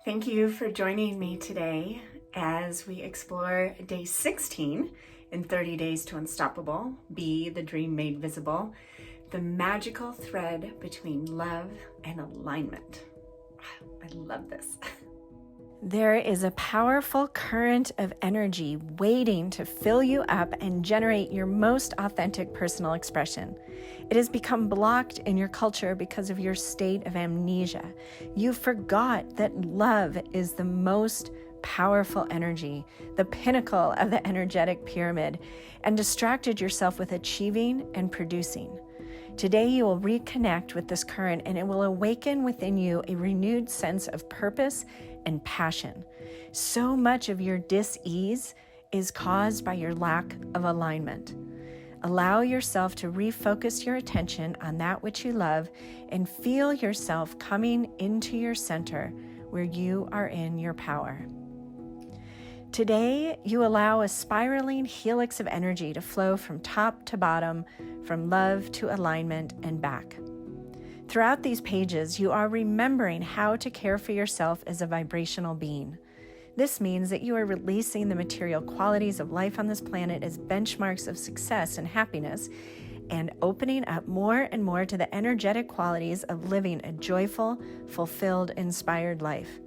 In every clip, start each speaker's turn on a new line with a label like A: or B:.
A: Thank you for joining me today as we explore day 16 in 30 Days to Unstoppable, Be the Dream Made Visible, the magical thread between love and alignment. I love this. There is a powerful current of energy waiting to fill you up and generate your most authentic personal expression. It has become blocked in your culture because of your state of amnesia. You forgot that love is the most powerful energy, the pinnacle of the energetic pyramid, and distracted yourself with achieving and producing. Today, you will reconnect with this current and it will awaken within you a renewed sense of purpose and passion. So much of your dis-ease is caused by your lack of alignment. Allow yourself to refocus your attention on that which you love and feel yourself coming into your center where you are in your power. Today, you allow a spiraling helix of energy to flow from top to bottom, from love to alignment and back. Throughout these pages, you are remembering how to care for yourself as a vibrational being. This means that you are releasing the material qualities of life on this planet as benchmarks of success and happiness, and opening up more and more to the energetic qualities of living a joyful, fulfilled, inspired life.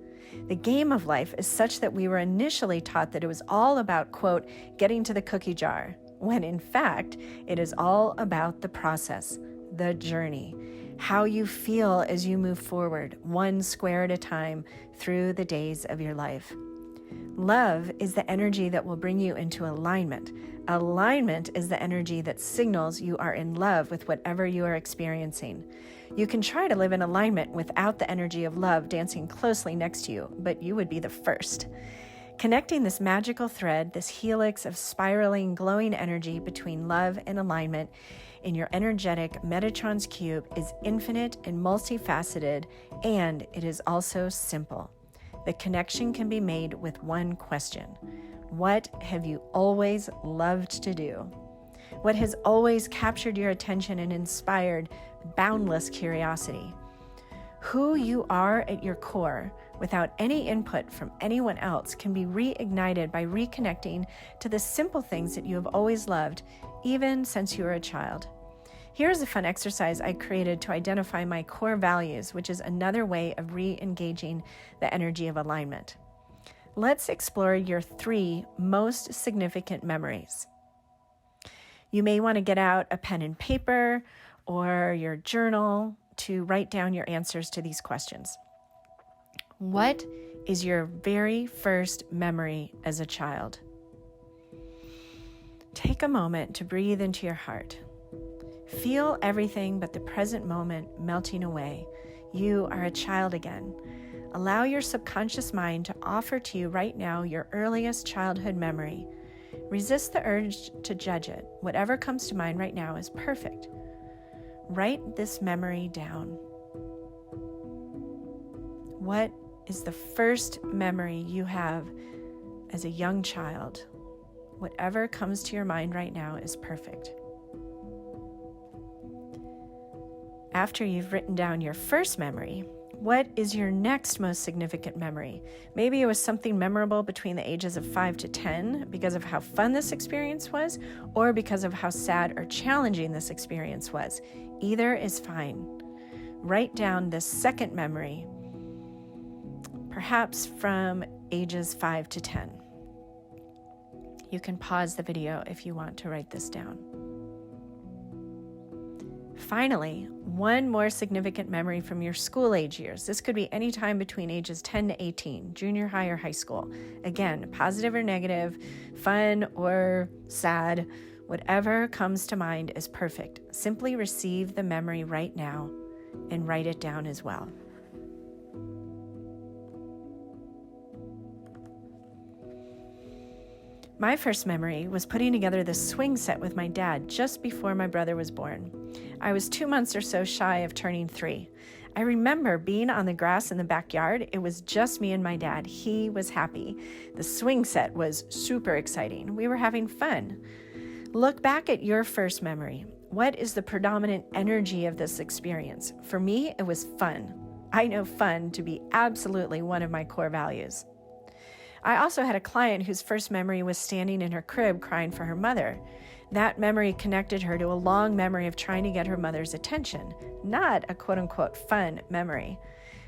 A: The game of life is such that we were initially taught that it was all about, quote, getting to the cookie jar, when in fact, it is all about the process, the journey, how you feel as you move forward, one square at a time through the days of your life. Love is the energy that will bring you into alignment. Alignment is the energy that signals you are in love with whatever you are experiencing. You can try to live in alignment without the energy of love dancing closely next to you, but you would be the first. Connecting this magical thread, this helix of spiraling, glowing energy between love and alignment in your energetic Metatron's cube is infinite and multifaceted, and it is also simple. The connection can be made with one question. What have you always loved to do? What has always captured your attention and inspired boundless curiosity? Who you are at your core, without any input from anyone else, can be reignited by reconnecting to the simple things that you have always loved, even since you were a child. Here's a fun exercise I created to identify my core values, which is another way of re-engaging the energy of alignment. Let's explore your 3 most significant memories. You may want to get out a pen and paper or your journal to write down your answers to these questions. What is your very first memory as a child? Take a moment to breathe into your heart. Feel everything but the present moment melting away. You are a child again. Allow your subconscious mind to offer to you right now your earliest childhood memory. Resist the urge to judge it. Whatever comes to mind right now is perfect. Write this memory down. What is the first memory you have as a young child? Whatever comes to your mind right now is perfect. After you've written down your first memory, what is your next most significant memory? Maybe it was something memorable between the ages of 5 to 10 because of how fun this experience was, or because of how sad or challenging this experience was. Either is fine. Write down this second memory, perhaps from ages 5 to 10. You can pause the video if you want to write this down. Finally, one more significant memory from your school age years. This could be any time between ages 10 to 18, junior high or high school. Again, positive or negative, fun or sad, whatever comes to mind is perfect. Simply receive the memory right now and write it down as well. My first memory was putting together the swing set with my dad just before my brother was born. I was 2 months or so shy of turning 3. I remember being on the grass in the backyard. It was just me and my dad. He was happy. The swing set was super exciting. We were having fun. Look back at your first memory. What is the predominant energy of this experience? For me, it was fun. I know fun to be absolutely one of my core values. I also had a client whose first memory was standing in her crib crying for her mother. That memory connected her to a long memory of trying to get her mother's attention, not a quote-unquote fun memory.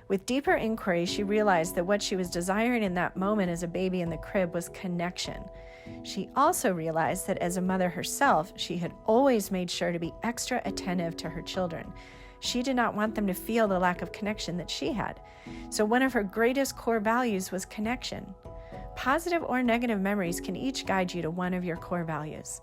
A: With deeper inquiry, she realized that what she was desiring in that moment as a baby in the crib was connection. She also realized that as a mother herself, she had always made sure to be extra attentive to her children. She did not want them to feel the lack of connection that she had. So one of her greatest core values was connection. Positive or negative memories can each guide you to one of your core values.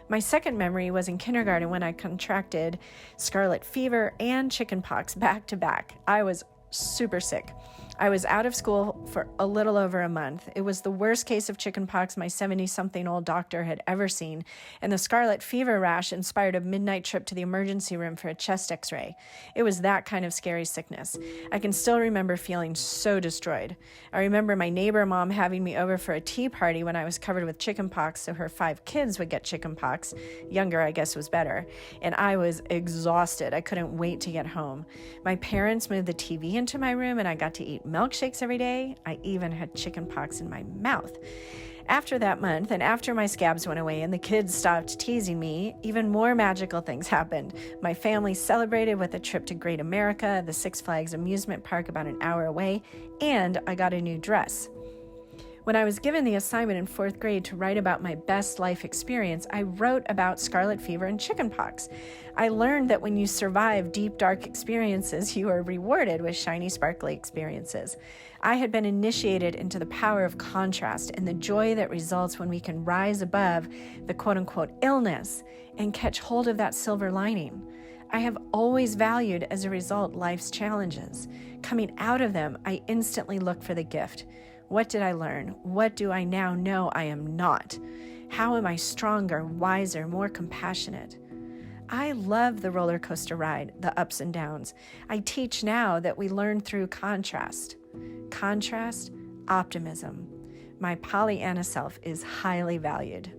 A: My second memory was in kindergarten when I contracted scarlet fever and chickenpox back to back. I was super sick. I was out of school for a little over a month. It was the worst case of chickenpox my 70-something-old doctor had ever seen, and the scarlet fever rash inspired a midnight trip to the emergency room for a chest x-ray. It was that kind of scary sickness. I can still remember feeling so destroyed. I remember my neighbor mom having me over for a tea party when I was covered with chickenpox so her 5 kids would get chickenpox. Younger, I guess, was better. And I was exhausted. I couldn't wait to get home. My parents moved the TV into my room and I got to eat milkshakes every day. I even had chickenpox in my mouth. After that month, and after my scabs went away and the kids stopped teasing me, even more magical things happened. My family celebrated with a trip to Great America, the Six Flags amusement park about an hour away, and I got a new dress. When I was given the assignment in 4th grade to write about my best life experience, I wrote about scarlet fever and chickenpox. I learned that when you survive deep, dark experiences, you are rewarded with shiny, sparkly experiences. I had been initiated into the power of contrast and the joy that results when we can rise above the quote-unquote illness and catch hold of that silver lining. I have always valued, as a result, life's challenges. Coming out of them, I instantly look for the gift. What did I learn? What do I now know I am not? How am I stronger, wiser, more compassionate? I love the roller coaster ride, the ups and downs. I teach now that we learn through contrast. Contrast, optimism. My Pollyanna self is highly valued.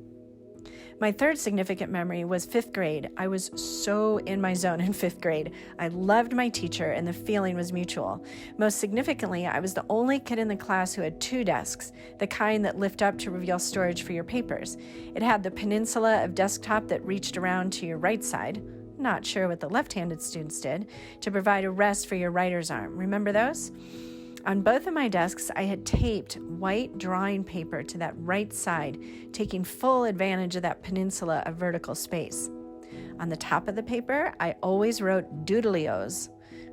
A: My third significant memory was 5th grade. I was so in my zone in 5th grade. I loved my teacher and the feeling was mutual. Most significantly, I was the only kid in the class who had 2 desks, the kind that lift up to reveal storage for your papers. It had the peninsula of desktop that reached around to your right side, not sure what the left-handed students did, to provide a rest for your writer's arm. Remember those? On both of my desks, I had taped white drawing paper to that right side, taking full advantage of that peninsula of vertical space. On the top of the paper, I always wrote doodlios.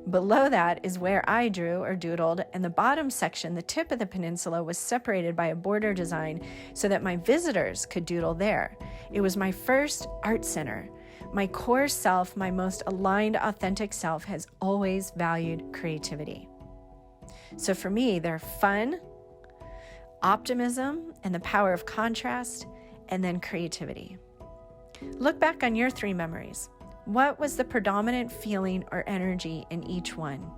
A: Below that is where I drew or doodled, and the bottom section, the tip of the peninsula, was separated by a border design so that my visitors could doodle there. It was my first art center. My core self, my most aligned, authentic self, has always valued creativity. So for me, they're fun, optimism, and the power of contrast, and then creativity. Look back on your 3 memories. What was the predominant feeling or energy in each one?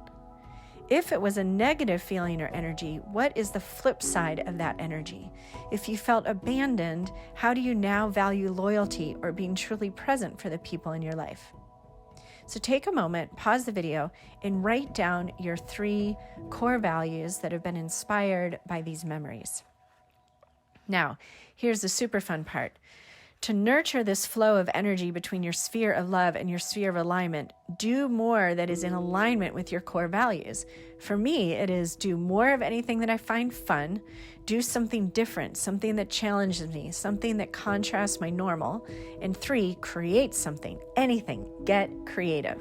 A: If it was a negative feeling or energy, what is the flip side of that energy? If you felt abandoned, how do you now value loyalty or being truly present for the people in your life? So take a moment, pause the video, and write down your 3 core values that have been inspired by these memories. Now, here's the super fun part. To nurture this flow of energy between your sphere of love and your sphere of alignment, do more that is in alignment with your core values. For me, it is do more of anything that I find fun, do something different, something that challenges me, something that contrasts my normal, and 3, create something, anything, get creative.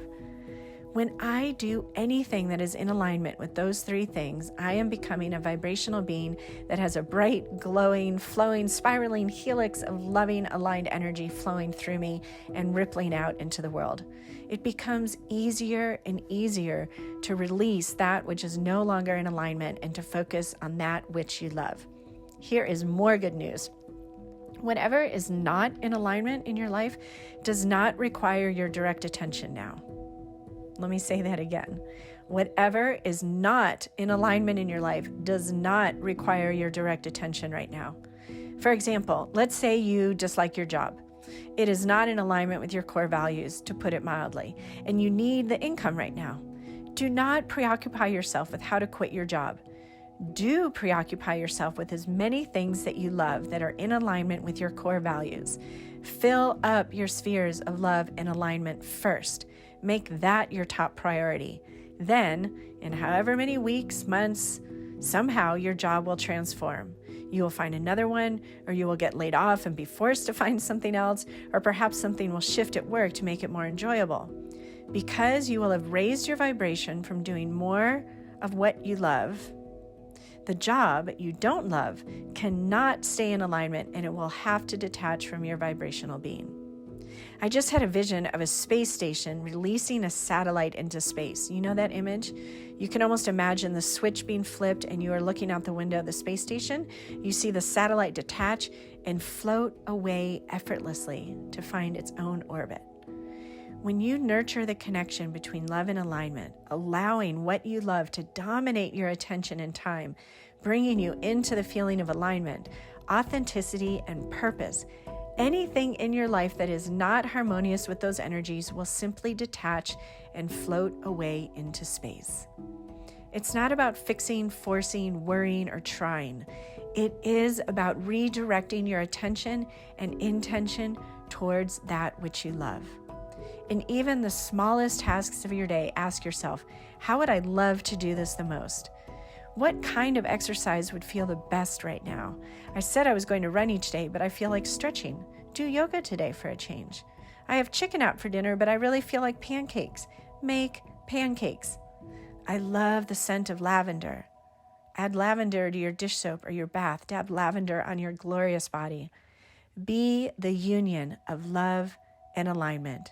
A: When I do anything that is in alignment with those 3 things, I am becoming a vibrational being that has a bright, glowing, flowing, spiraling helix of loving, aligned energy flowing through me and rippling out into the world. It becomes easier and easier to release that which is no longer in alignment and to focus on that which you love. Here is more good news. Whatever is not in alignment in your life does not require your direct attention now. Let me say that again. Whatever is not in alignment in your life does not require your direct attention right now. For example, let's say you dislike your job. It is not in alignment with your core values, to put it mildly, and you need the income right now. Do not preoccupy yourself with how to quit your job. Do preoccupy yourself with as many things that you love that are in alignment with your core values. Fill up your spheres of love and alignment first. Make that your top priority. Then, in however many weeks, months, somehow your job will transform. You will find another one, or you will get laid off and be forced to find something else, or perhaps something will shift at work to make it more enjoyable. Because you will have raised your vibration from doing more of what you love, the job you don't love cannot stay in alignment, and it will have to detach from your vibrational being. I just had a vision of a space station releasing a satellite into space. You know that image? You can almost imagine the switch being flipped and you are looking out the window of the space station. You see the satellite detach and float away effortlessly to find its own orbit. When you nurture the connection between love and alignment, allowing what you love to dominate your attention and time, bringing you into the feeling of alignment, authenticity, and purpose, anything in your life that is not harmonious with those energies will simply detach and float away into space. It's not about fixing, forcing, worrying, or trying. It is about redirecting your attention and intention towards that which you love. In even the smallest tasks of your day, ask yourself, how would I love to do this the most? What kind of exercise would feel the best right now? I said I was going to run each day, but I feel like stretching. Do yoga today for a change. I have chicken out for dinner, but I really feel like pancakes. Make pancakes. I love the scent of lavender. Add lavender to your dish soap or your bath. Dab lavender on your glorious body. Be the union of love and alignment,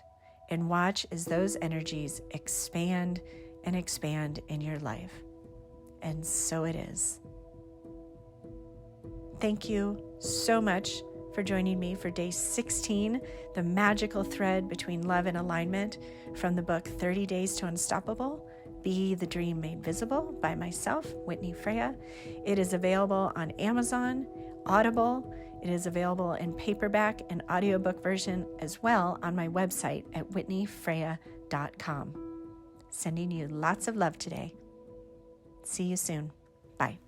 A: and watch as those energies expand and expand in your life. And so it is. Thank you so much for joining me for day 16, the magical thread between love and alignment, from the book 30 Days to Unstoppable, Be the Dream Made Visible by myself, Whitney Freya. It is available on Amazon, Audible. It is available in paperback and audiobook version as well on my website at whitneyfreya.com. Sending you lots of love today. See you soon. Bye.